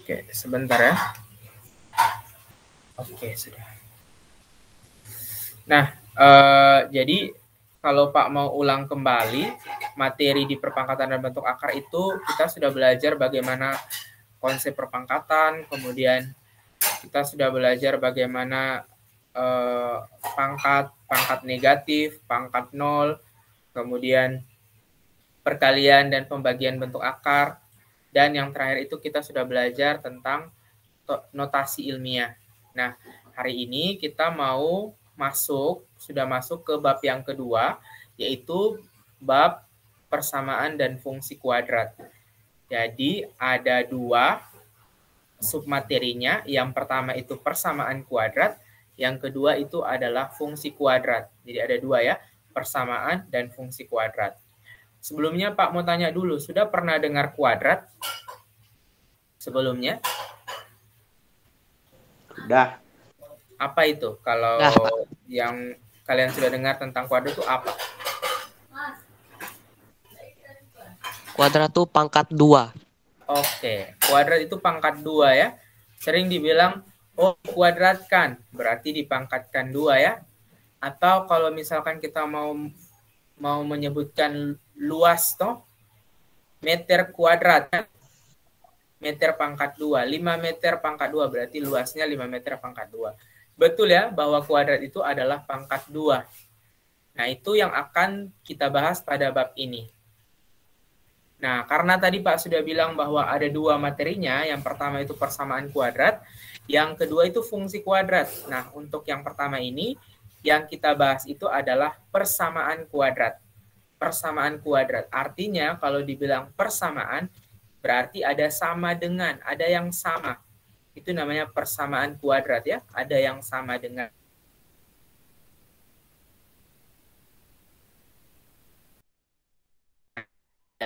Oke, sebentar ya. Oke, sudah. Nah, jadi kalau Pak mau ulang kembali materi di perpangkatan dan bentuk akar itu kita sudah belajar bagaimana konsep perpangkatan, kemudian kita sudah belajar bagaimana pangkat negatif, pangkat nol, kemudian perkalian dan pembagian bentuk akar, dan yang terakhir itu kita sudah belajar tentang notasi ilmiah. Nah, hari ini kita mau sudah masuk ke bab yang kedua, yaitu bab persamaan dan fungsi kuadrat. Jadi ada dua submaterinya. Yang pertama itu persamaan kuadrat, yang kedua itu adalah fungsi kuadrat. Jadi ada dua ya, persamaan dan fungsi kuadrat. Sebelumnya Pak mau tanya dulu, sudah pernah dengar kuadrat sebelumnya? Sudah. Apa itu? Kalau yang kalian sudah dengar tentang kuadrat itu apa? Kuadrat itu pangkat 2. Oke, kuadrat itu pangkat 2 ya. Sering dibilang, oh kuadratkan, berarti dipangkatkan 2 ya. Atau kalau misalkan kita mau menyebutkan luas toh, meter kuadrat, meter pangkat 2, 5 meter pangkat 2, berarti luasnya 5 meter pangkat 2. Betul ya, bahwa kuadrat itu adalah pangkat 2. Nah, itu yang akan kita bahas pada bab ini. Nah, karena tadi Pak sudah bilang bahwa ada dua materinya, yang pertama itu persamaan kuadrat, yang kedua itu fungsi kuadrat. Nah, untuk yang pertama ini, yang kita bahas itu adalah persamaan kuadrat. Persamaan kuadrat, artinya kalau dibilang persamaan, berarti ada sama dengan, ada yang sama. Itu namanya persamaan kuadrat ya, ada yang sama dengan.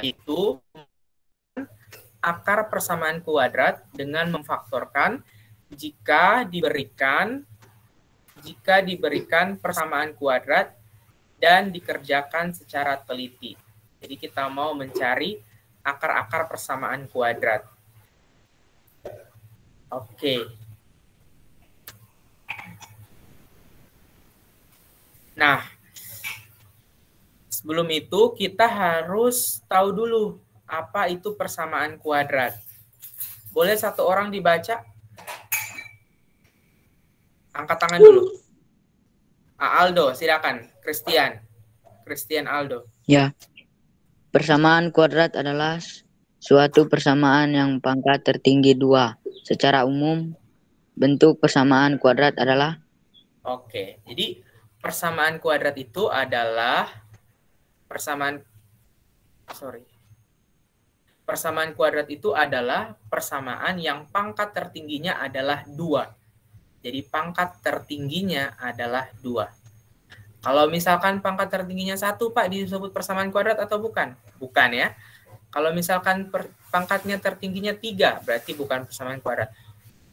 Itu akar persamaan kuadrat dengan memfaktorkan jika diberikan persamaan kuadrat dan dikerjakan secara teliti. Jadi kita mau mencari akar-akar persamaan kuadrat. Oke. Nah, sebelum itu kita harus tahu dulu apa itu persamaan kuadrat. Boleh satu orang dibaca? Angkat tangan dulu. Aldo, silakan. Christian Aldo. Ya. Persamaan kuadrat adalah suatu persamaan yang pangkat tertinggi 2. Secara umum, bentuk persamaan kuadrat adalah. Oke, jadi persamaan kuadrat itu adalah persamaan kuadrat itu adalah persamaan yang pangkat tertingginya adalah 2. Jadi pangkat tertingginya adalah 2. Kalau misalkan pangkat tertingginya 1, Pak, disebut persamaan kuadrat atau bukan? Bukan ya. Kalau misalkan pangkatnya tertingginya 3, berarti bukan persamaan kuadrat.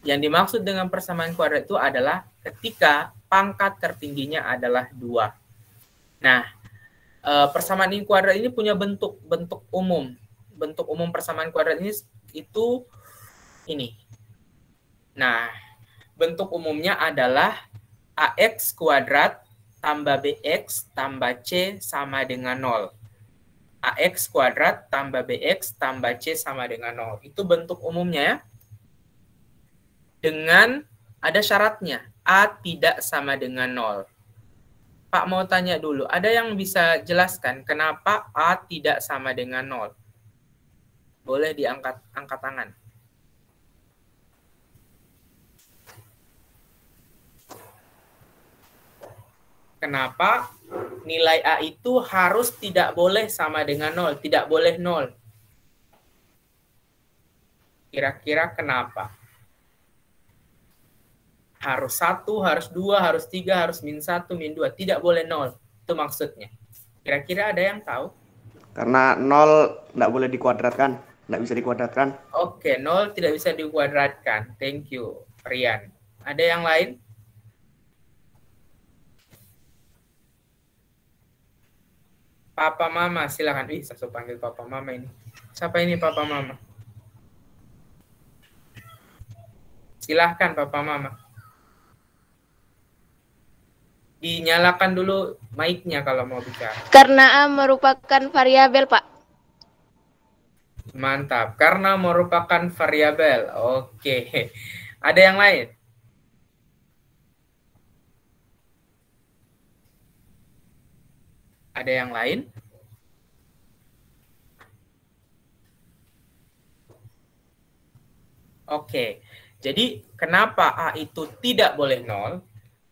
Yang dimaksud dengan persamaan kuadrat itu adalah ketika pangkat tertingginya adalah 2. Nah, persamaan kuadrat ini punya bentuk umum. Bentuk umum persamaan kuadrat ini itu ini. Nah, bentuk umumnya adalah AX kuadrat tambah BX tambah C sama dengan 0. AX kuadrat tambah BX tambah C sama dengan 0. Itu bentuk umumnya ya. Dengan ada syaratnya, A tidak sama dengan 0. Pak mau tanya dulu, ada yang bisa jelaskan kenapa A tidak sama dengan 0? Boleh angkat tangan. Kenapa nilai A itu harus tidak boleh sama dengan 0, tidak boleh 0? Kira-kira kenapa? Harus 1, harus 2, harus 3, harus -1, -2, tidak boleh 0. Itu maksudnya. Kira-kira ada yang tahu? Karena 0 nggak boleh dikuadratkan, nggak bisa dikuadratkan. Oke, 0 tidak bisa dikuadratkan. Thank you, Rian. Ada yang lain? Papa Mama, silakan. Saya panggil Papa Mama ini. Siapa ini Papa Mama? Silahkan Papa Mama. Dinyalakan dulu mic-nya kalau mau bicara. Karena A merupakan variabel, Pak. Mantap, karena merupakan variabel. Oke. Ada yang lain? Ada yang lain? Oke. Jadi kenapa A itu tidak boleh 0?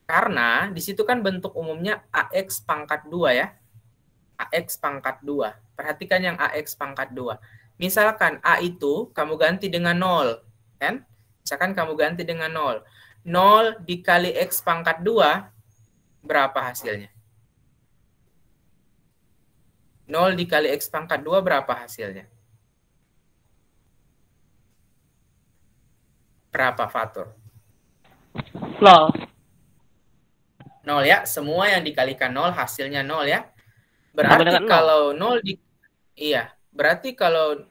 Karena di situ kan bentuk umumnya AX pangkat 2 ya. AX pangkat 2. Perhatikan yang AX pangkat 2. Misalkan A itu kamu ganti dengan 0. Kan? Misalkan kamu ganti dengan 0. 0 dikali X pangkat 2, berapa hasilnya? 0 dikali X pangkat 2, berapa hasilnya? Berapa, Fatur? 0. 0 ya. Semua yang dikalikan 0 hasilnya 0 ya. Sama Berarti dengan 0. kalau 0 berarti kalau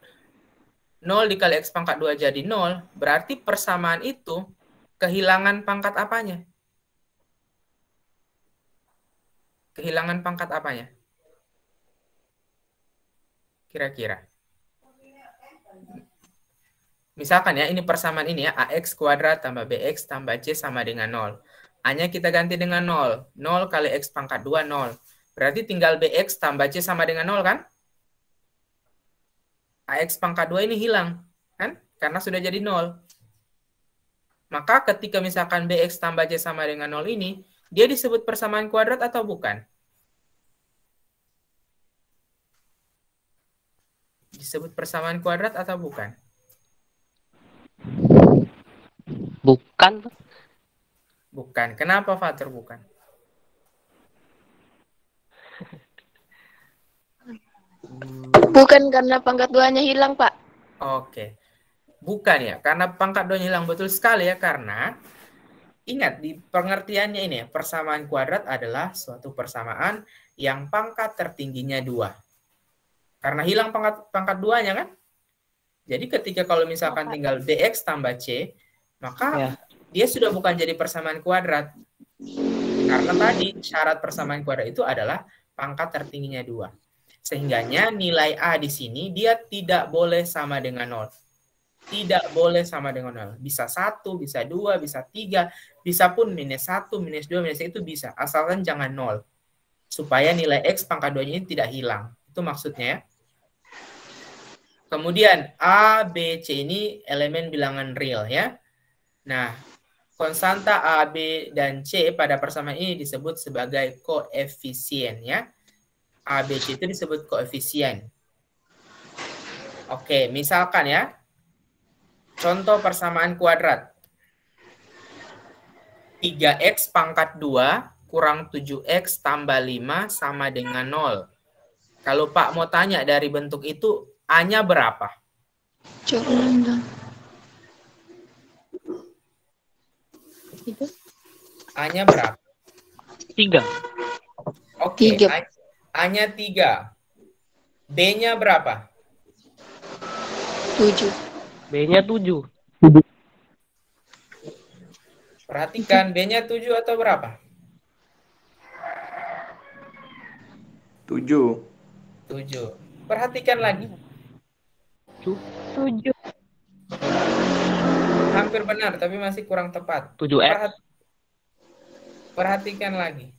0 dikali X pangkat 2 jadi 0, berarti persamaan itu kehilangan pangkat apanya? Kehilangan pangkat apanya? Kira-kira. Misalkan ya, ini persamaan ini ya, AX kuadrat tambah BX tambah C sama dengan 0. A-nya kita ganti dengan 0. 0 kali X pangkat 2, 0. Berarti tinggal BX tambah C sama dengan 0 kan? AX pangkat 2 ini hilang. Kan? Karena sudah jadi 0. Maka ketika misalkan BX tambah C sama dengan 0 ini, dia disebut persamaan kuadrat atau bukan? Disebut persamaan kuadrat atau bukan? Bukan. Bukan. Kenapa, Fatur, bukan? Bukan karena pangkat 2-nya hilang, Pak. Oke. Bukan ya, karena pangkat 2-nya hilang, betul sekali ya, karena ingat di pengertiannya ini ya, persamaan kuadrat adalah suatu persamaan yang pangkat tertingginya 2. Karena hilang pangkat 2-nya kan? Jadi ketika kalau misalkan tinggal BX tambah C, maka dia sudah bukan jadi persamaan kuadrat. Karena tadi syarat persamaan kuadrat itu adalah pangkat tertingginya 2. Sehingganya nilai A di sini dia tidak boleh sama dengan 0. Tidak boleh sama dengan 0. Bisa 1, bisa 2, bisa 3, bisa pun minus 1, minus 2, minus 1 itu bisa. Asalkan jangan 0. Supaya nilai X pangkat 2-nya ini tidak hilang. Itu maksudnya ya. Kemudian A, B, C ini elemen bilangan real ya. Nah, konstanta A, B, dan C pada persamaan ini disebut sebagai koefisien ya. A, B, C itu disebut koefisien. Oke, misalkan ya. Contoh persamaan kuadrat. 3X pangkat 2 kurang 7X tambah 5 sama dengan 0. Kalau Pak mau tanya dari bentuk itu, A-nya berapa? A-nya berapa? 3. Oke, 3. A-nya 3. B-nya berapa? 7. B-nya 7. Perhatikan, B-nya 7 atau berapa? 7. 7. Perhatikan lagi. 7. Hampir benar, tapi masih kurang tepat. 7X. Perhatikan lagi.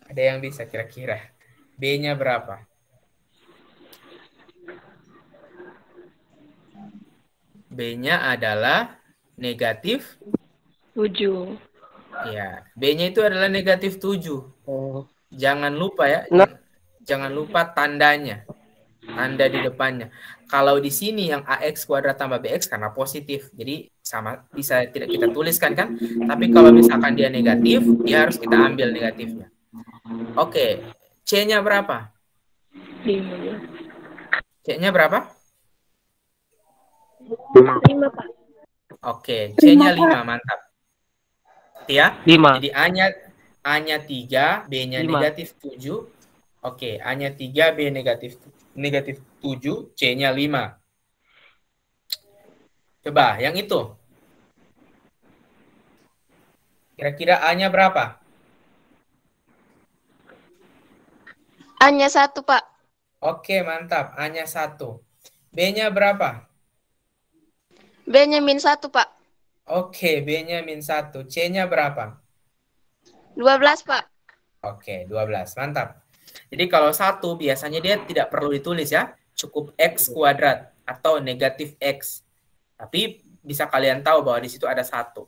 Ada yang bisa kira-kira. B-nya berapa? B-nya adalah negatif 7. ya. B-nya itu adalah negatif 7. Oh. Jangan lupa ya. Nah. Jangan lupa tandanya. Tanda di depannya. Kalau di sini yang AX kuadrat tambah BX karena positif. Jadi sama bisa tidak kita tuliskan kan? Tapi kalau misalkan dia negatif, dia harus kita ambil negatifnya. Oke. C-nya berapa? 5. C-nya berapa? 5, Pak. Oke, C-nya 5, mantap. Ya. 5. Jadi A-nya 3, B-nya 5. negatif 7, Oke, A-nya 3, B negatif 7, C-nya 5. Coba, yang itu. Kira-kira A-nya berapa? A-nya 1, Pak. Oke, mantap. A-nya 1. B-nya berapa? B-nya -1, Pak. Oke, B-nya -1. C-nya berapa? 12, Pak. Oke, 12. Mantap. Jadi kalau 1 biasanya dia tidak perlu ditulis ya. Cukup X kuadrat atau negatif X. Tapi bisa kalian tahu bahwa di situ ada 1.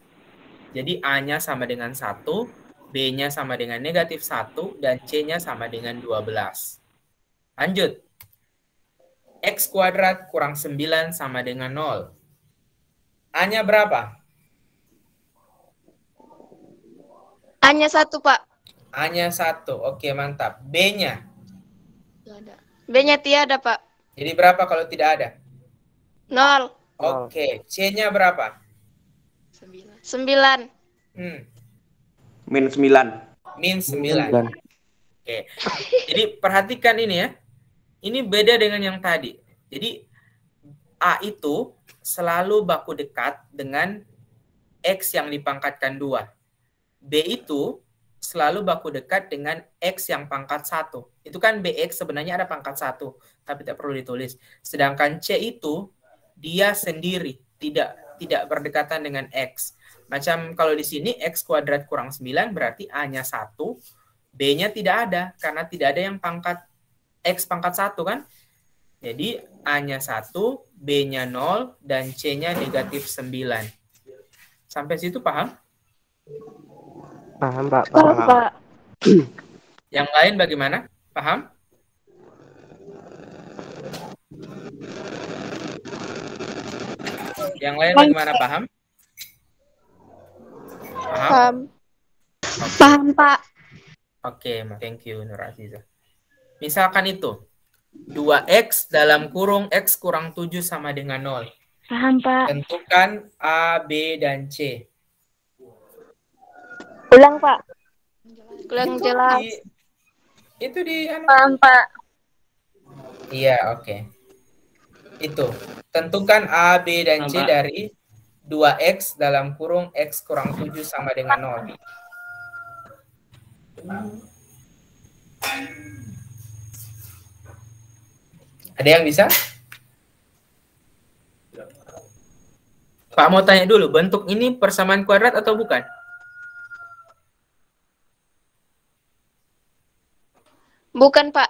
Jadi A-nya sama dengan 1, B-nya sama dengan negatif 1, dan C-nya sama dengan 12. Lanjut. X kuadrat kurang 9 sama dengan 0. A-nya berapa? A-nya 1, Pak. A-nya 1. Oke, mantap. B-nya? B-nya tiada, Pak. Jadi berapa kalau tidak ada? 0. Oke. C-nya berapa? 9. Min 9. Min 9. Oke. Jadi perhatikan ini ya. Ini beda dengan yang tadi. Jadi A itu selalu baku dekat dengan X yang dipangkatkan 2. B itu selalu baku dekat dengan X yang pangkat 1. Itu kan BX sebenarnya ada pangkat 1, tapi tidak perlu ditulis. Sedangkan C itu dia sendiri, tidak berdekatan dengan X. Macam kalau di sini X kuadrat kurang 9 berarti A-nya 1, B-nya tidak ada, karena tidak ada yang pangkat X pangkat 1 kan? Jadi A-nya 1, B-nya 0, dan C-nya negatif 9. Sampai situ paham? Paham, Pak. Paham, Paham. Pak. Yang lain bagaimana? Paham? Yang lain bagaimana? Paham? Paham? Paham. Okay. Paham, Pak. Oke, thank you Nur Aziza. Misalkan itu 2X dalam kurung X kurang 7 sama dengan 0. Paham, Pak. Tentukan A, B, dan C. Ulang, Pak. Ulang jelas. Itu di Paham, Pak. Iya, oke. Itu. Tentukan A, B, dan C dari 2X dalam kurung X kurang 7 sama dengan 0. Ada yang bisa? Pak mau tanya dulu, bentuk ini persamaan kuadrat atau bukan? Bukan, Pak.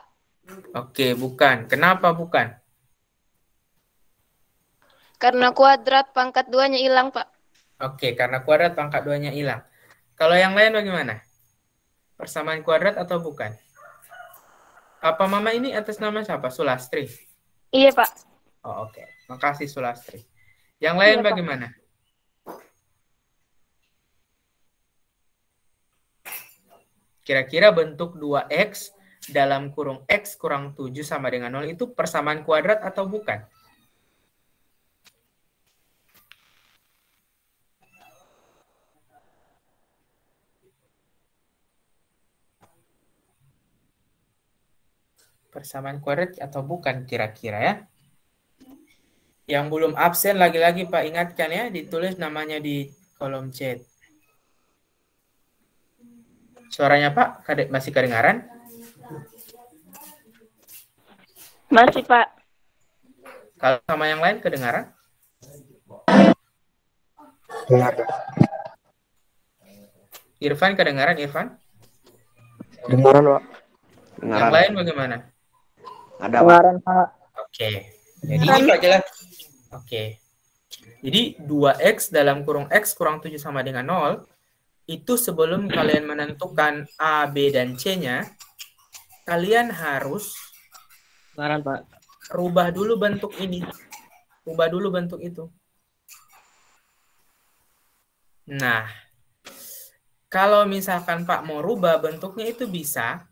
Oke, bukan. Kenapa bukan? Karena kuadrat pangkat 2-nya hilang, Pak. Oke, karena kuadrat pangkat 2-nya hilang. Kalau yang lain bagaimana? Persamaan kuadrat atau bukan? Apa Mama ini atas nama siapa? Sulastri? Iya, Pak. Oh, oke. Makasih Sulastri. Yang lain Iya, Pak. bagaimana? Kira-kira bentuk 2X dalam kurung X kurang 7 sama dengan 0 itu persamaan kuadrat atau bukan? Persamaan kuadrat atau bukan kira-kira ya? Yang belum absen lagi-lagi Pak ingatkan ya, ditulis namanya di kolom chat. Suaranya Pak masih kedengaran? Masih, Pak. Kalau sama yang lain kedengaran? Dengar. Irfan kedengaran Irfan? Dengaran, Pak. Yang lain bagaimana? Ada, Pak. Pak. Oke. Jadi ini Pak jelas. Oke. Jadi 2X dalam kurung X kurang 7 sama dengan 0, itu sebelum kalian menentukan A, B, dan C-nya, kalian harus Pak. rubah dulu bentuk ini. Rubah dulu bentuk itu. Nah, kalau misalkan Pak mau rubah bentuknya itu bisa,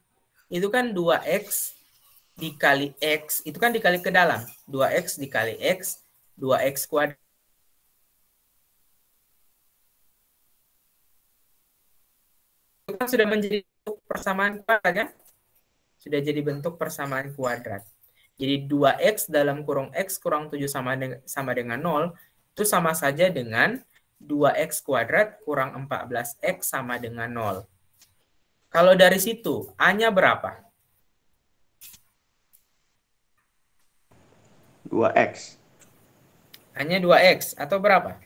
itu kan 2X dikali X, itu kan dikali ke dalam. 2X dikali X, 2X kuadrat. Itu kan sudah menjadi persamaan kuadrat kan? Sudah jadi bentuk persamaan kuadrat. Jadi 2x dalam kurung x kurang 7 sama dengan 0, itu sama saja dengan 2x kuadrat kurang 14x sama dengan 0. Kalau dari situ, A-nya berapa? 2x. A-nya 2x atau berapa?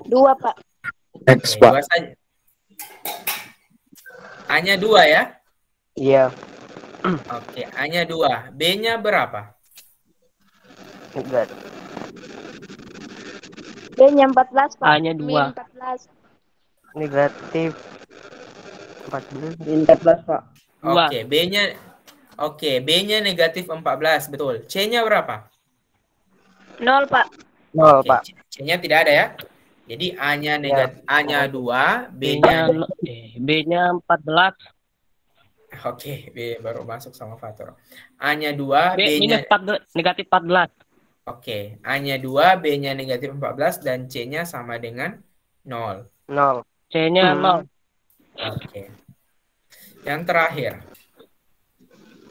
2, Pak. X, Oke, 2 Pak. saja. A-nya 2 ya? Iya. Oke, A-nya 2. B-nya berapa? Enggak. B-nya 14, Pak. A-nya 2. Min 14. Negatif 14. 14, Pak. 2. Oke, B-nya negatif 14, betul. C-nya berapa? 0, Pak. 0, Oke, Pak. C-nya tidak ada ya. Jadi A-nya negatif, A-nya 2, B-nya B-nya B-nya 14. Oke, B baru masuk sama faktor. A-nya 2, B B-nya minus 14, negatif 14. Oke, A-nya 2, B-nya negatif 14 dan C-nya sama dengan 0. 0. C-nya 0. Oke. Yang terakhir.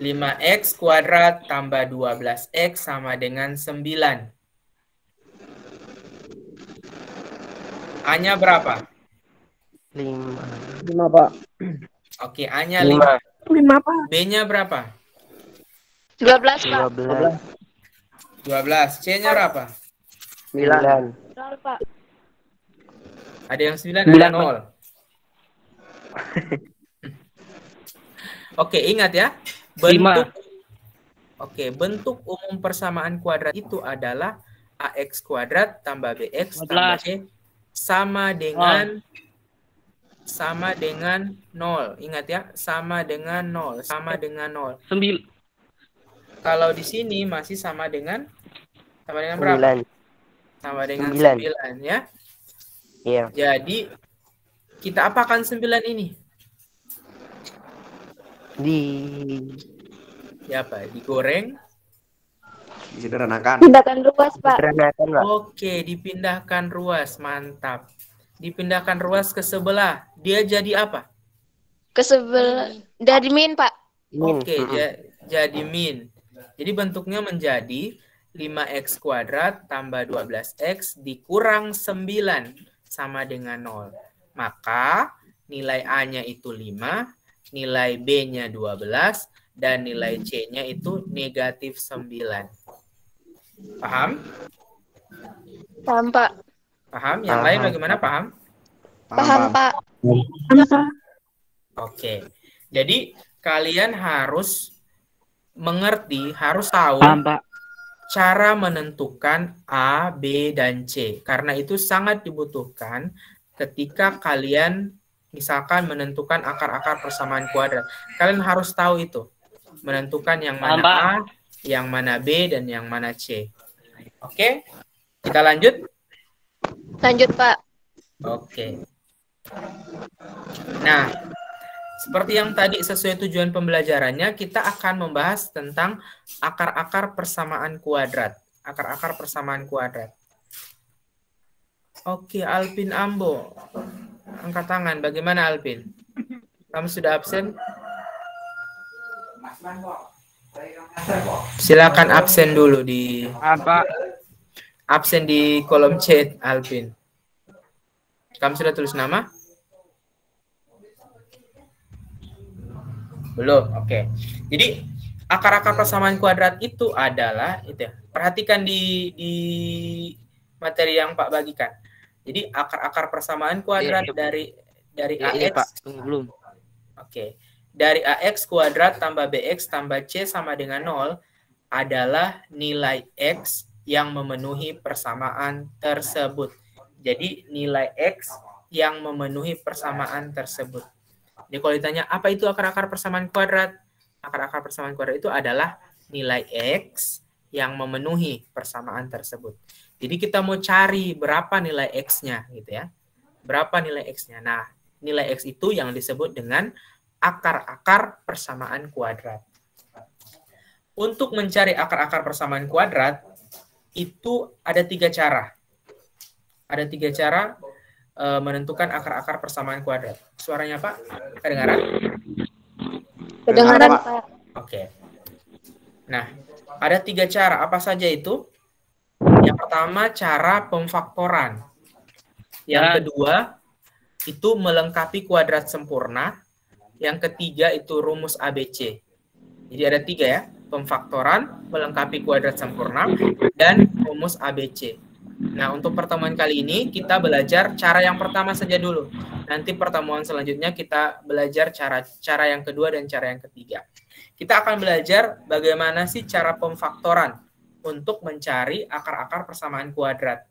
5x kuadrat tambah 12x sama dengan 9. A-nya berapa? 5. 5, Pak. Oke, A-nya 5. 5, Pak. B-nya berapa? 12, Pak. 12. 12. C-nya berapa? 9. 0, Pak. Ada yang 9, 9, ada 0. Oke, ingat ya. Bentuk umum persamaan kuadrat itu adalah AX kuadrat tambah BX tambah C sama dengan 0. Ingat ya, sama dengan 0, sama dengan 0. 9. Kalau di sini masih sama dengan berapa? 9. Sama dengan 9. 9 ya. Iya. Jadi kita apakan 9 ini? Digoreng. Disederhanakan. Pindahkan ruas, Pak. Sederhanakan, Pak. Oke, dipindahkan ruas. Mantap. Dipindahkan ruas ke sebelah. Dia jadi apa? Ke sebelah. Dari min, Pak. Oke, jadi min. Jadi bentuknya menjadi 5x kuadrat tambah 12x dikurang 9 sama dengan 0. Maka nilai A-nya itu 5, nilai B-nya 12, dan nilai C-nya itu negatif 9. Paham? Paham, Pak. Paham? Yang lain bagaimana? Paham? Paham, Pak. Oke. Jadi kalian harus mengerti, harus tahu Paham, Pak. cara menentukan A, B, dan C. Karena itu sangat dibutuhkan ketika kalian misalkan menentukan akar-akar persamaan kuadrat. Kalian harus tahu itu. Menentukan yang mana A, yang mana B, dan yang mana C. Oke? Kita lanjut? Lanjut, Pak. Oke. Nah, seperti yang tadi sesuai tujuan pembelajarannya, kita akan membahas tentang akar-akar persamaan kuadrat. Akar-akar persamaan kuadrat. Oke, Alpin Ambo. Angkat tangan. Bagaimana, Alpin? Kamu sudah absen? Silakan absen dulu di absen di kolom chat, Alpin. Kamu sudah tulis nama? Belum. Oke. Jadi akar-akar persamaan kuadrat itu adalah itu ya. Perhatikan di materi yang Pak bagikan. Jadi akar-akar persamaan kuadrat dari AX. Pak. Belum. Oke. Dari AX kuadrat tambah BX tambah C sama dengan 0 adalah nilai X yang memenuhi persamaan tersebut. Jadi nilai X yang memenuhi persamaan tersebut. Jadi kalau ditanya apa itu akar-akar persamaan kuadrat? Akar-akar persamaan kuadrat itu adalah nilai X yang memenuhi persamaan tersebut. Jadi kita mau cari berapa nilai X-nya gitu ya. Berapa nilai X-nya? Nah, nilai X itu yang disebut dengan akar-akar persamaan kuadrat. Untuk mencari akar-akar persamaan kuadrat, itu ada 3 cara. Ada 3 cara menentukan akar-akar persamaan kuadrat. Suaranya Pak, kedengaran? Kedengaran, Pak. Pak. Oke. Nah, ada 3 cara. Apa saja itu? Yang pertama, cara pemfaktoran. Yang kedua, itu melengkapi kuadrat sempurna. Yang ketiga, itu rumus ABC. Jadi ada 3 ya. Pemfaktoran, melengkapi kuadrat sempurna, dan rumus ABC. Nah, untuk pertemuan kali ini, kita belajar cara yang pertama saja dulu. Nanti pertemuan selanjutnya kita belajar cara yang kedua dan cara yang ketiga. Kita akan belajar bagaimana sih cara pemfaktoran untuk mencari akar-akar persamaan kuadrat.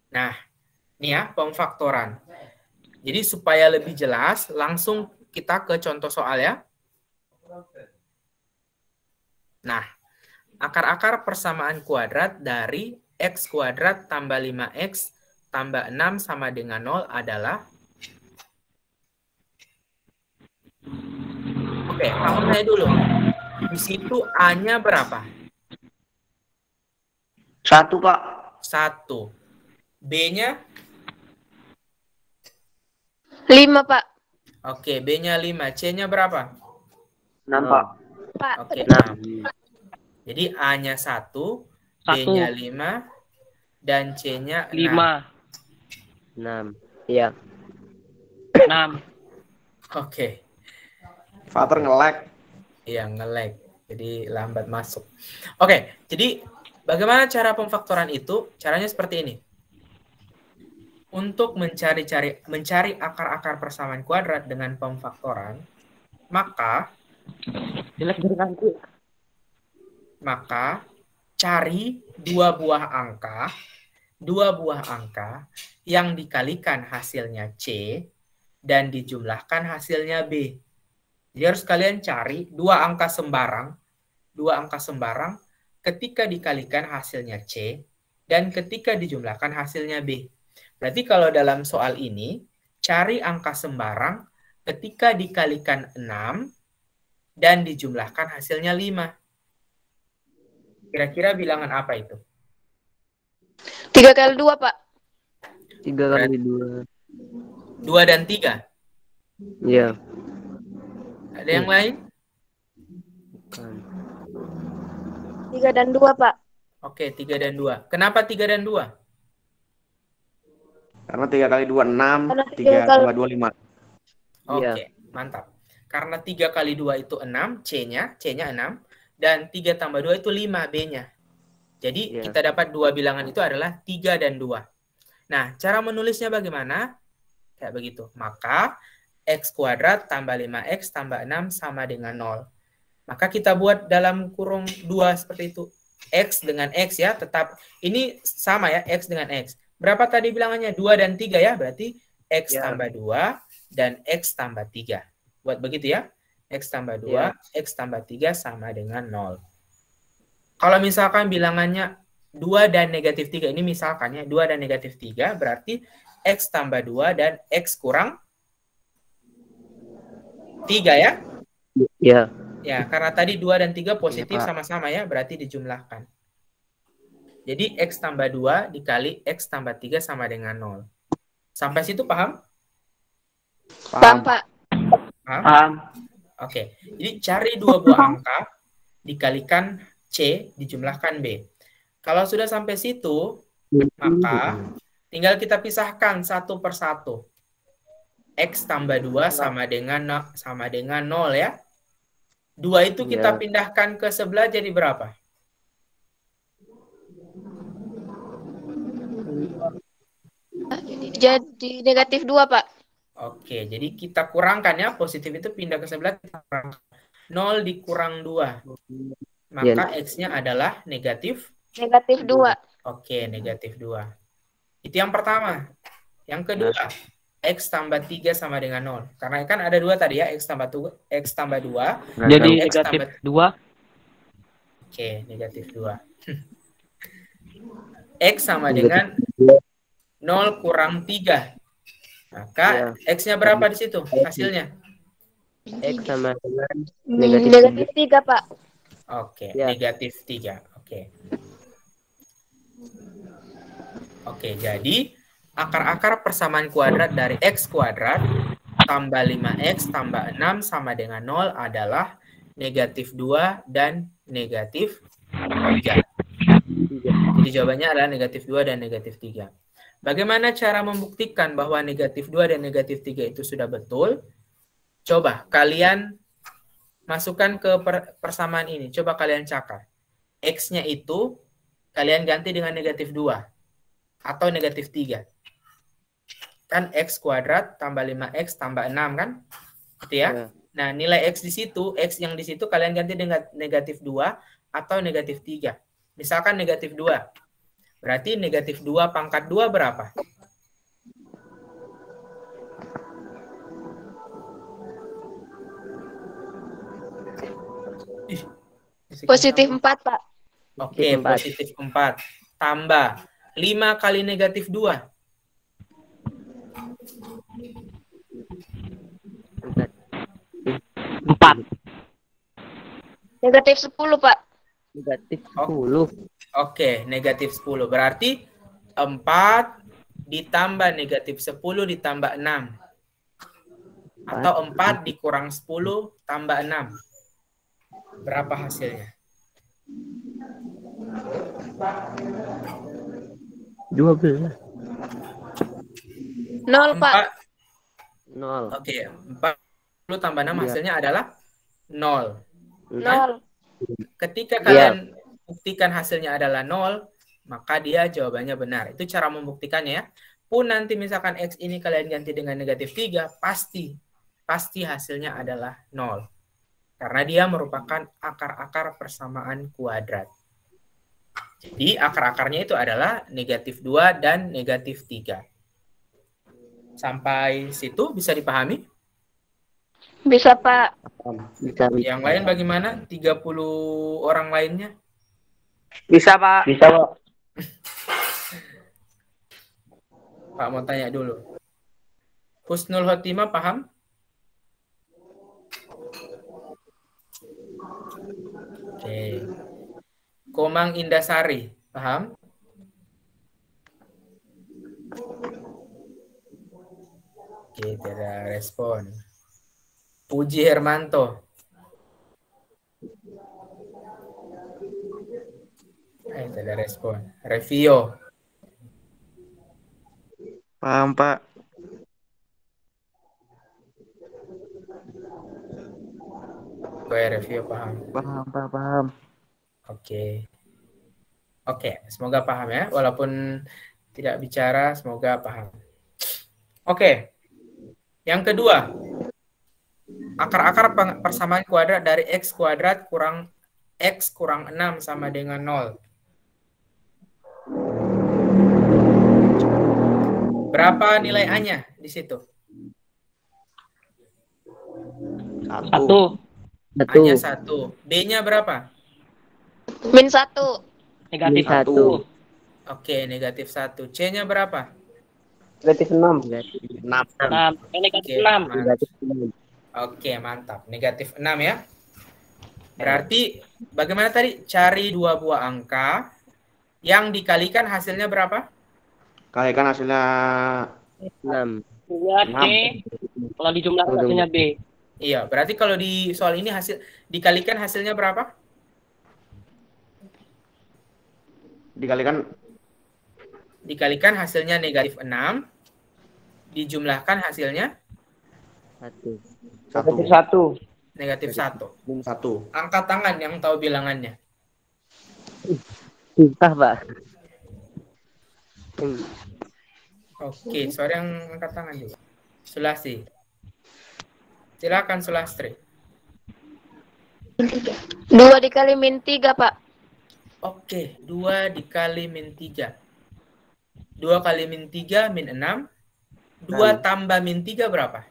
Nah, ini ya pemfaktoran. Jadi supaya lebih jelas, langsung kita ke contoh soal ya. Nah, akar-akar persamaan kuadrat dari x kuadrat tambah 5x tambah 6 sama dengan 0 adalah... Oke, aku tanya dulu. Di situ A-nya berapa? 1, Pak. 1. B-nya? 5, Pak. Oke, B-nya 5. C-nya berapa? 6, Pak. Pak. Oke, 6. Jadi A-nya 1, B-nya 5, dan C-nya 6. 6. Iya. 6. Oke. Fatur nge-lag. Iya, nge-lag. Jadi lambat masuk. Oke, jadi bagaimana cara pemfaktoran itu? Caranya seperti ini. Untuk mencari akar-akar persamaan kuadrat dengan pemfaktoran, maka cari dua buah angka yang dikalikan hasilnya C dan dijumlahkan hasilnya B. Jadi harus kalian cari dua angka sembarang ketika dikalikan hasilnya C dan ketika dijumlahkan hasilnya B. Berarti kalau dalam soal ini, cari angka sembarang ketika dikalikan 6 dan dijumlahkan hasilnya 5. Kira-kira bilangan apa itu? 3 kali 2, Pak. 3 kali 2. 2 dan 3? Iya. Ada yang lain? 3 dan 2, Pak. Oke, 3 dan 2. Kenapa 3 dan 2? Karena 3 kali 2, 6. Karena 3 kali- tambah 2, 5. Oke, mantap. Karena 3 kali 2 itu 6, C-nya 6. Dan 3 tambah 2 itu 5, B-nya. Jadi kita dapat dua bilangan itu adalah 3 dan 2. Nah, cara menulisnya bagaimana? Kayak begitu. Maka x kuadrat tambah 5x tambah 6 sama dengan 0. Maka kita buat dalam kurung 2 seperti itu. X dengan X ya, tetap. Ini sama ya, X dengan X. Berapa tadi bilangannya? 2 dan 3 ya, berarti X tambah 2 dan X tambah 3. Buat begitu ya. X tambah 2, X tambah 3 sama dengan 0. Kalau misalkan bilangannya 2 dan negatif 3, ini misalkan ya, 2 dan negatif 3, berarti X tambah 2 dan X kurang 3 ya? Iya. Ya, karena tadi 2 dan 3 positif sama-sama ya, berarti dijumlahkan. Jadi X tambah 2 dikali X tambah 3 sama dengan 0. Sampai situ paham? Paham, Pak. Paham? Oke, jadi cari dua buah angka, dikalikan C, dijumlahkan B. Kalau sudah sampai situ, maka tinggal kita pisahkan satu per satu. X tambah 2 sama dengan 0 ya. 2 itu kita pindahkan ke sebelah jadi berapa? Jadi negatif 2, Pak. Oke, jadi kita kurangkan ya, positif itu pindah ke sebelah, kita kurangkan. 0 dikurang 2. Maka X-nya adalah negatif? Negatif 2. Oke, negatif 2. Itu yang pertama. Yang kedua, X tambah 3 sama dengan 0. Karena kan ada 2 tadi ya, X tambah 2. Jadi X negatif tambah... 2. Oke, negatif 2. X sama dengan 0 kurang 3. Maka X-nya berapa di situ hasilnya? X sama dengan Negatif 3, Pak. Oke, negatif 3. Oke. Oke, jadi akar-akar persamaan kuadrat dari X kuadrat tambah 5X tambah 6 sama dengan 0 adalah negatif 2 dan negatif 3. Jadi jawabannya adalah negatif 2 dan negatif 3. Bagaimana cara membuktikan bahwa negatif 2 dan negatif 3 itu sudah betul? Coba kalian masukkan ke persamaan ini. Coba kalian cakar. X-nya itu kalian ganti dengan negatif 2 atau negatif 3. Kan X kuadrat tambah 5X tambah 6 kan? Gitu ya. Nah, nilai X di situ, X yang di situ kalian ganti dengan negatif 2 atau negatif 3. Misalkan negatif 2. Berarti negatif 2 pangkat 2 berapa? Positif 4, Pak. Oke, positif 4. Tambah 5 kali negatif 2. Empat. Negatif 10, Pak. Negatif 10. Oke, negatif 10. Berarti 4 ditambah negatif 10 ditambah 6. Atau 4 dikurang 10 tambah 6. Berapa hasilnya? 12. 0, Pak. 0. Oke, 40 tambah 6 hasilnya adalah 0. 0. Ketika kalian buktikan hasilnya adalah 0, maka dia jawabannya benar. Itu cara membuktikannya ya. Pun nanti misalkan X ini kalian ganti dengan negatif 3, pasti hasilnya adalah 0. Karena dia merupakan akar-akar persamaan kuadrat. Jadi akar-akarnya itu adalah negatif 2 dan negatif 3. Sampai situ bisa dipahami? Bisa, Pak. Bisa. Yang lain bagaimana? 30 orang lainnya? Bisa, Pak. Bisa, Pak. Pak mau tanya dulu. Husnul Khotimah paham? Oke. Komang Indasari paham? Oke, tidak ada respon. Puji Hermanto. Tidak ada respon. Revio. Paham, Pak. Gue review paham. Paham, Pak. Paham. Oke. Semoga paham ya. Walaupun tidak bicara, semoga paham. Oke. Yang kedua. Akar-akar persamaan kuadrat dari X kuadrat kurang X kurang 6 sama dengan 0. Berapa nilai A-nya di situ? 1. A-nya 1. B-nya berapa? -1. Negatif 1. 1. Oke, negatif 1. C-nya berapa? Negatif 6. 6. Oke, Negatif 6. Negatif 6. Oke, mantap. Negatif 6 ya. Berarti bagaimana tadi? Cari 2 buah angka yang dikalikan hasilnya berapa? Kalikan hasilnya 6. Hasilnya C. Kalau dijumlahkan hasilnya B. Iya, berarti kalau di soal ini dikalikan hasilnya berapa? Dikalikan hasilnya negatif 6. Dijumlahkan hasilnya 1. Negatif 1. Negatif 1. Angkat tangan yang tahu bilangannya. Susah, Pak. Oke, suara yang angkat tangan juga. Sulasi. Silakan Sulastri. 2 dikali -3, Pak. Oke, 2 dikali -3. 2 kali -3 -6. 2 tambah -3 berapa?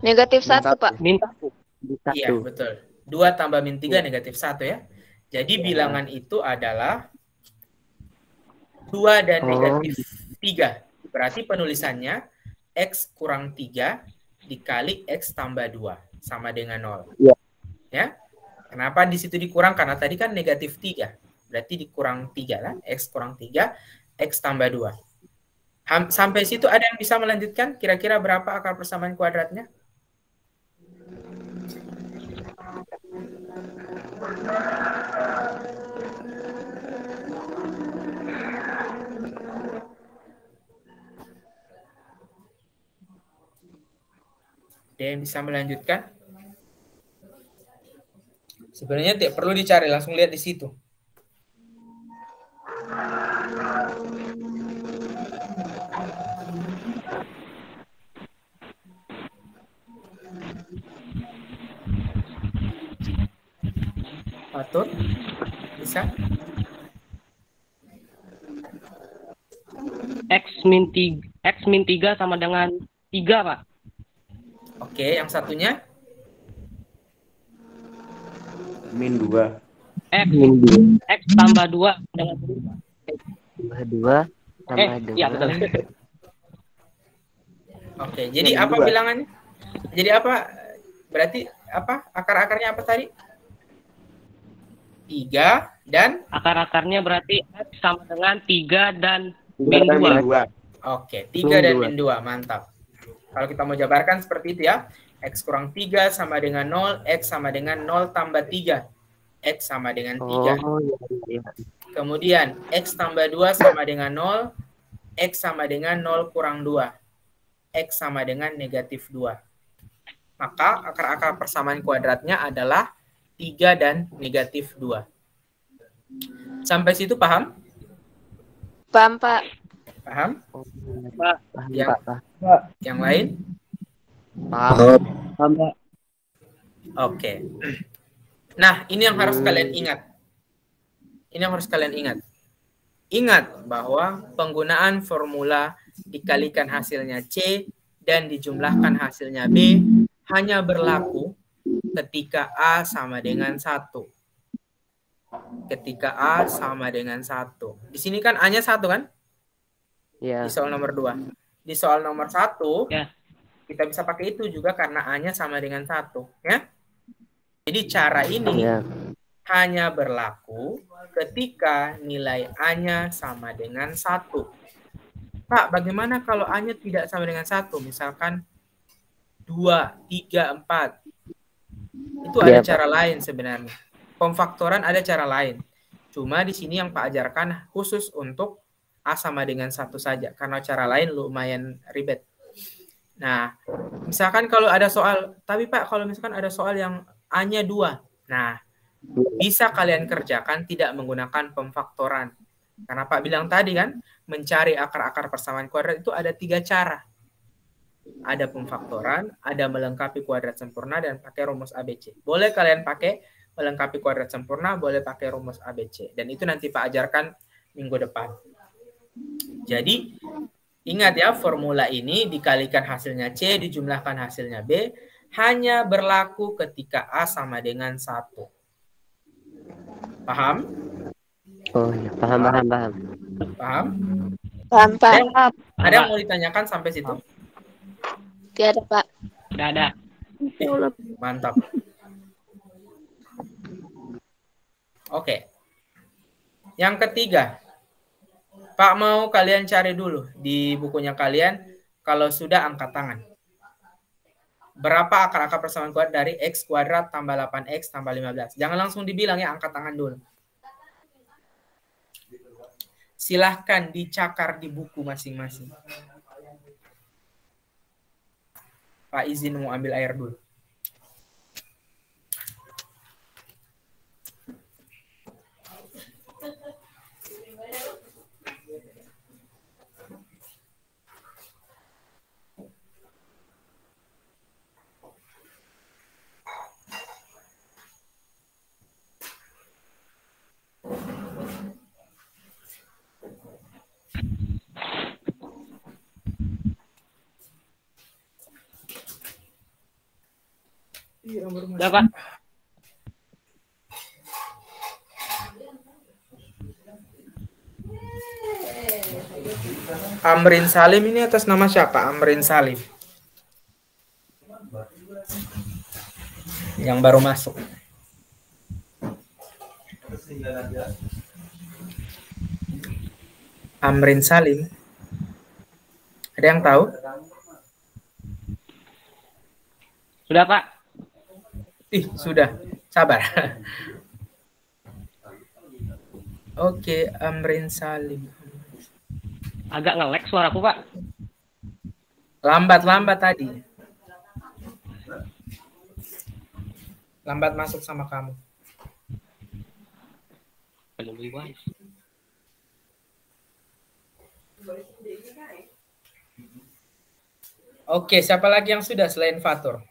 Negatif 1, Pak. Minta. Iya, betul. 2 tambah -3 negatif 1 ya. Jadi bilangan itu adalah 2 dan negatif 3. Berarti penulisannya X kurang 3 dikali X tambah 2. Sama dengan 0. Iya. Ya. Kenapa di situ dikurang? Karena tadi kan negatif 3. Berarti dikurang 3 lah. X kurang 3. X tambah 2. Sampai situ ada yang bisa melanjutkan? Kira-kira berapa akar persamaan kuadratnya? Ada yang bisa melanjutkan? Sebenarnya tidak perlu dicari, langsung lihat di situ. Atur, bisa? X min 3 sama dengan 3, Pak. Oke, yang satunya? Min 2. X tambah 2 dengan 2 tambah 2. Iya betul. Oke, jadi Min apa 2. bilangannya? Jadi apa? Berarti apa? Akar-akarnya apa tadi? 3 dan? Akar-akarnya berarti X sama dengan 3 dan Min min 2. 2. Oke, 3 dan min 2, mantap. Kalau kita mau jabarkan seperti itu ya, X kurang 3 sama dengan 0, X sama dengan 0 tambah 3. X sama dengan 3. Oh, iya. Kemudian, X tambah 2 sama dengan 0, X sama dengan 0 kurang 2. X sama dengan negatif 2. Maka akar-akar persamaan kuadratnya adalah 3 dan negatif 2. Sampai situ paham? Paham, Pak. Paham? Pak. Yang lain? Paham. Oke. Nah, ini yang harus kalian ingat. Ini yang harus kalian ingat. Ingat bahwa penggunaan formula dikalikan hasilnya C dan dijumlahkan hasilnya B hanya berlaku ketika A sama dengan 1. Ketika A sama dengan 1. Di sini kan A-nya 1 kan? Iya. Di soal nomor 2. Di soal nomor 1, Ya. kita bisa pakai itu juga karena A-nya sama dengan 1. Ya? Jadi cara ini hanya berlaku ketika nilai A-nya sama dengan 1. Pak, bagaimana kalau A-nya tidak sama dengan 1? Misalkan 2, 3, 4. Itu ada cara lain sebenarnya. Pemfaktoran ada cara lain. Cuma di sini yang Pak ajarkan khusus untuk A sama dengan 1 saja. Karena cara lain lumayan ribet. Nah, misalkan kalau ada soal, tapi Pak, kalau misalkan ada soal yang A-nya 2. Nah, bisa kalian kerjakan tidak menggunakan pemfaktoran. Karena Pak bilang tadi kan, mencari akar-akar persamaan kuadrat itu ada 3 cara. Ada pemfaktoran, ada melengkapi kuadrat sempurna, dan pakai rumus ABC. Boleh kalian pakai melengkapi kuadrat sempurna, boleh pakai rumus ABC. Dan itu nanti Pak ajarkan minggu depan. Jadi, ingat ya, formula ini dikalikan hasilnya C, dijumlahkan hasilnya B, hanya berlaku ketika A sama dengan 1. Paham? Oh iya, paham. Paham? Paham, Pak. Ada yang mau ditanyakan sampai situ? Tidak ada, Pak. Tidak ada. Mantap. Oke. Yang ketiga. Pak mau kalian cari dulu di bukunya kalian, kalau sudah angkat tangan. Berapa akar-akar persamaan kuadrat dari X kuadrat tambah 8X tambah 15? Jangan langsung dibilang ya, angkat tangan dulu. Silahkan dicakar di buku masing-masing. Pak izin mau ambil air dulu. Udah, Pak. Amrin Salim ini atas nama siapa? Amrin Salim. Yang baru masuk. Amrin Salim. Ada yang tahu? Sudah, Pak. Ih, sudah. Sabar. Oke, Amrin Salim. Agak nge-lag suaraku, Pak. Lambat tadi. Lambat masuk sama kamu. Belum riwayat. Oke, siapa lagi yang sudah selain Fatur?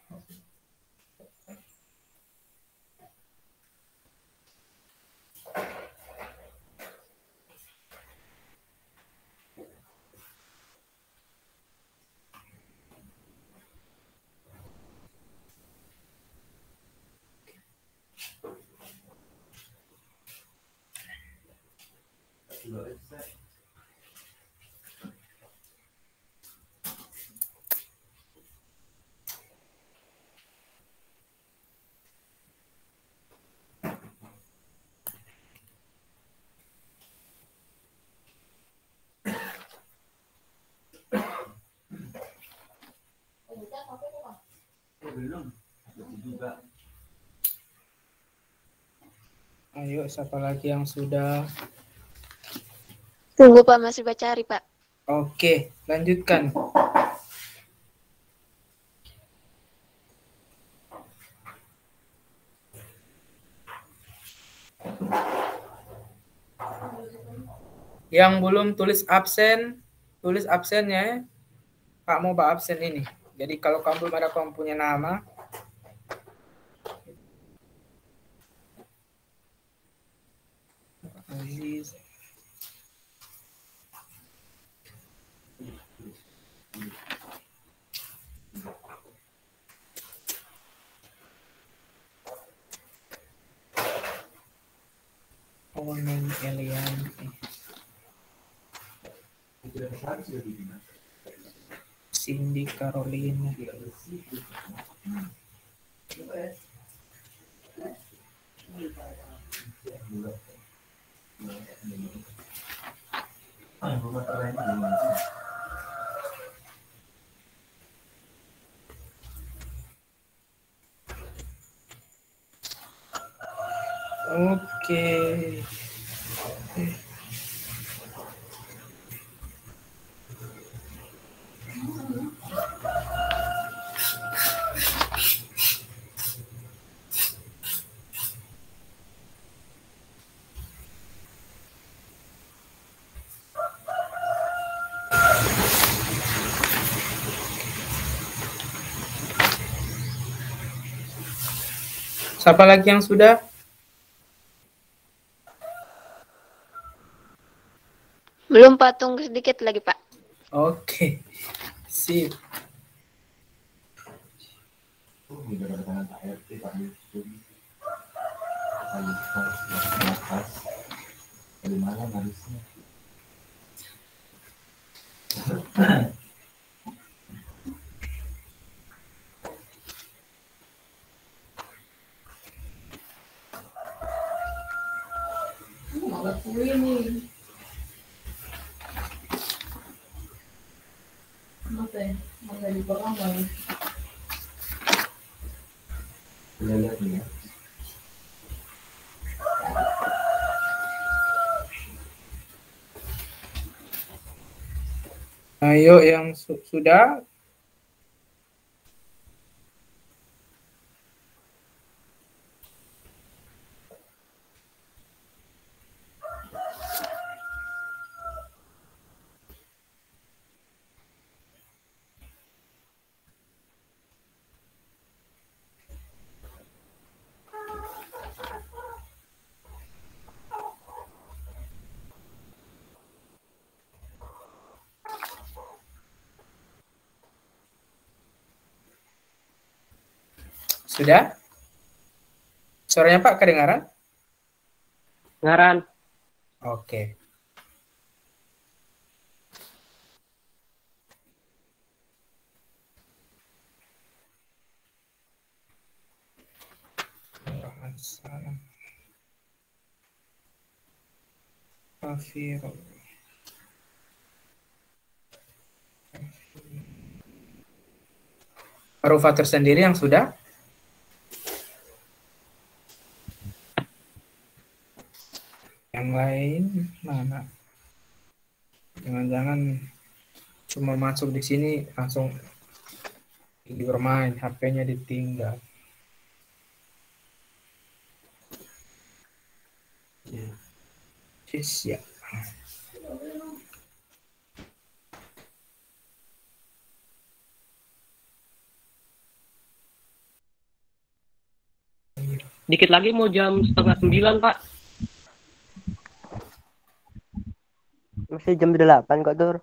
Ayo, siapa lagi yang sudah? Tunggu Pak, masih baca cari Pak. Oke, lanjutkan. Yang belum tulis absennya ya. Pak mau absen ini. Jadi kalau kamu belum ada kamu punya nama, Aziz. Oneng Elianti. Cindy Carolina. Oke. Siapa lagi yang sudah? Belum Pak, tunggu sedikit lagi Pak. Oke. Sip. Ayo yang sudah. Sudah? Suaranya Pak kedengaran? Ngaran. Oke. Astagfirullah. Huruf fatur sendiri yang sudah. Yang lain mana? Jangan-jangan cuma masuk di sini langsung bermain, HP-nya ditinggal. Yes, ya. Dikit lagi mau jam 8:30, Pak. Masih jam 8 kok, Tur.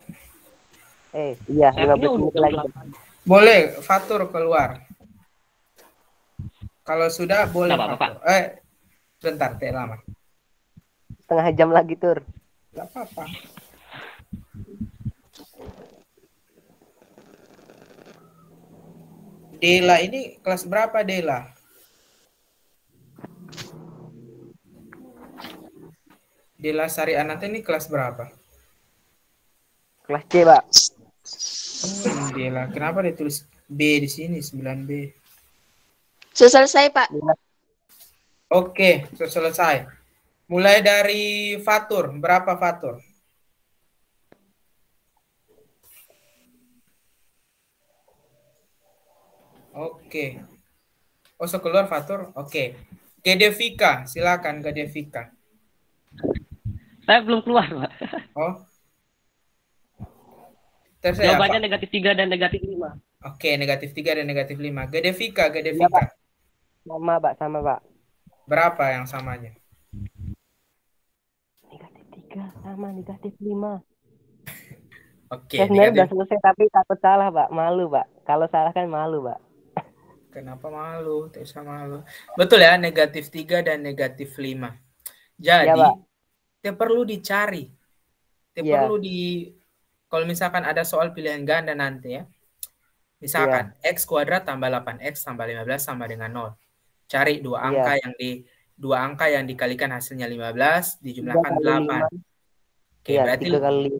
Iya, Saya 15 punya menit jam lagi. 8. Boleh fatur keluar. Kalau sudah boleh Nggak apa-apa, fatur. Bentar, teh lama. Setengah jam lagi, Tur. Gak apa-apa. Dela ini kelas berapa, Dela? Dela Sari Ananta ini kelas berapa? Kelas C, Pak. Dela, kenapa ditulis B di sini, 9B? Sudah selesai, Pak. Oke, sudah selesai. Mulai dari fatur, berapa fatur? Oke. Oh, keluar fatur? Oke. Gedevika, silakan Gedevika. Saya belum keluar, Pak. Oh. Terus Jawabannya apa? -3 dan -5. Oke, -3 dan -5. Gedevika. Iya, Pak. Sama, Pak. Sama, Pak. Berapa yang samanya? -3 sama -5. Oke, Saya sebenarnya udah selesai tapi takut salah, Pak. Malu, Pak. Kalau salah kan malu, Pak. Kenapa malu? Tak usah malu. Betul ya, -3 dan -5. Jadi, Pak. tidak perlu dicari. Tidak perlu kalau misalkan ada soal pilihan ganda nanti ya. Misalkan X kuadrat tambah 8X tambah 15 sama dengan 0. Cari dua angka yang dikalikan hasilnya 15 dijumlahkan 8. Oke, berarti 3 kali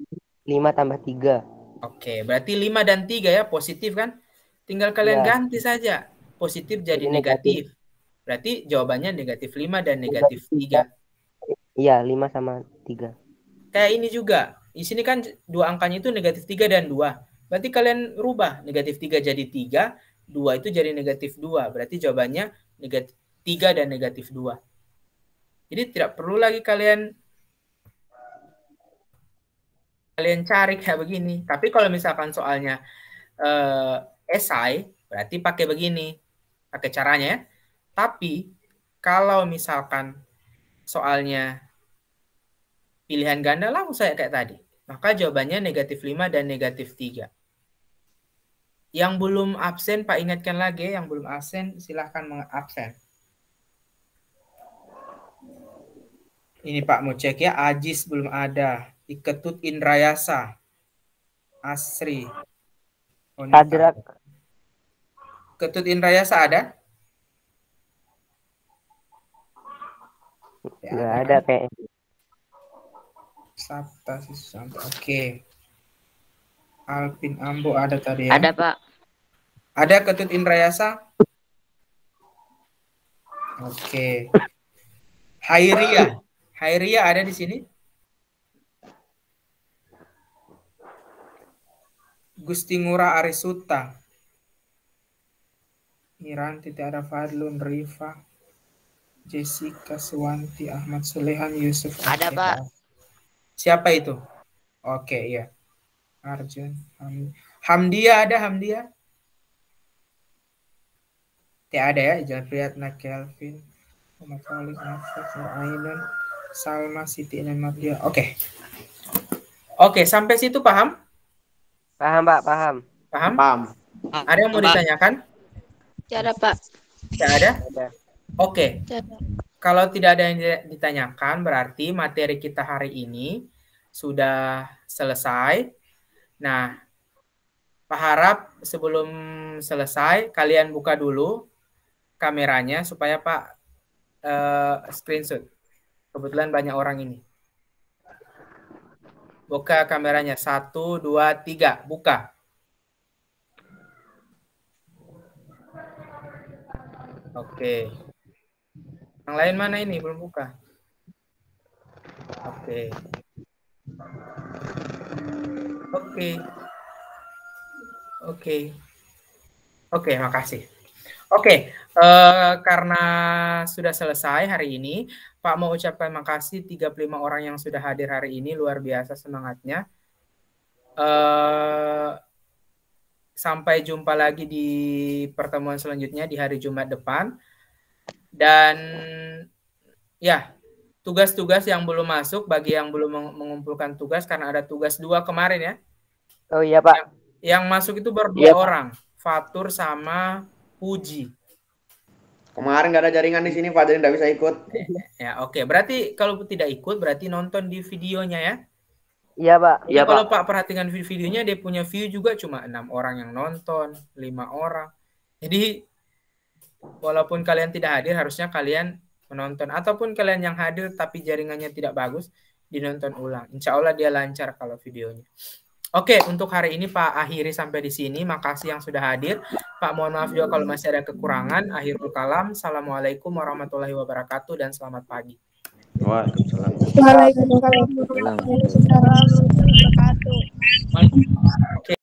5 tambah 3. Oke, berarti 5 dan 3 ya, positif kan? Tinggal kalian ganti saja. Positif jadi negatif. Berarti jawabannya -5 dan -3. Iya, 5 sama 3. Kayak ini juga. Di sini kan dua angkanya itu -3 dan 2. Berarti kalian rubah -3 jadi 3, 2 itu jadi -2. Berarti jawabannya -3 dan -2. Jadi tidak perlu lagi kalian cari kayak begini. Tapi kalau misalkan soalnya esai, berarti pakai begini. Pakai caranya ya. Tapi kalau misalkan soalnya pilihan ganda langsung saya kayak tadi. Maka jawabannya -5 dan -3. Yang belum absen, Pak ingatkan lagi. Yang belum absen, silahkan mengabsen. Ini Pak mau cek ya. Ajis belum ada. Iketut Indrayasa. Asri. Hadrak. Ketut Indrayasa ada? Nggak ada kayaknya. Sabta Susanto. Oke. Alvin Ambo ada tadi ya? Ada, Pak. Ada Ketut Indrayasa? Oke. Hairia ada di sini? Gusti Ngurah Arisuta. Miranti Tiara Fadlun, Rifa, Jessica Suwanti, Ahmad Sulehan, Yusuf. Ada, Pak. Siapa itu? Oke, iya. Arjun. Hamdia ada, Hamdia? Tidak ada ya, Jafriyatna Kelvin, Muhammad Khalid, Nafas, Ainun, Salma, Siti Inan Mardia. Oke. Oke, sampai situ paham? Paham, Pak, paham. Paham? Paham. Ada yang mau ditanyakan? Tidak ada, Pak. Tidak ada? Oke. Tidak ada. Kalau tidak ada yang ditanyakan, berarti materi kita hari ini sudah selesai. Nah, Pak harap sebelum selesai, kalian buka dulu kameranya supaya Pak screenshot. Kebetulan banyak orang ini. Buka kameranya. 1, 2, 3. Buka. Oke. Yang lain mana ini? Belum buka. Oke. Oke. Oke. Oke, makasih. Oke, karena sudah selesai hari ini, Pak mau ucapkan makasih 35 orang yang sudah hadir hari ini, luar biasa semangatnya. Sampai jumpa lagi di pertemuan selanjutnya di hari Jumat depan. Dan ya, tugas-tugas yang belum masuk, bagi yang belum mengumpulkan tugas, karena ada tugas 2 kemarin ya. Oh iya Pak. Yang masuk itu baru 2 orang, Fatur sama Puji. Kemarin nggak ada jaringan di sini, Pak, jadi nggak bisa ikut. Ya, oke. Berarti kalau tidak ikut, berarti nonton di videonya ya. Iya Pak. Iya, Kalau Pak. Pak perhatikan videonya, dia punya view juga cuma 6 orang yang nonton, 5 orang. Jadi walaupun kalian tidak hadir, harusnya kalian menonton. Ataupun kalian yang hadir tapi jaringannya tidak bagus, dinonton ulang. Insya Allah dia lancar kalau videonya. Oke, untuk hari ini Pak akhiri sampai di sini. Makasih yang sudah hadir. Pak mohon maaf juga kalau masih ada kekurangan. Akhirul kalam. Assalamualaikum warahmatullahi wabarakatuh dan selamat pagi. Waalaikumsalam. Waalaikumsalam warahmatullahi wabarakatuh. Oke.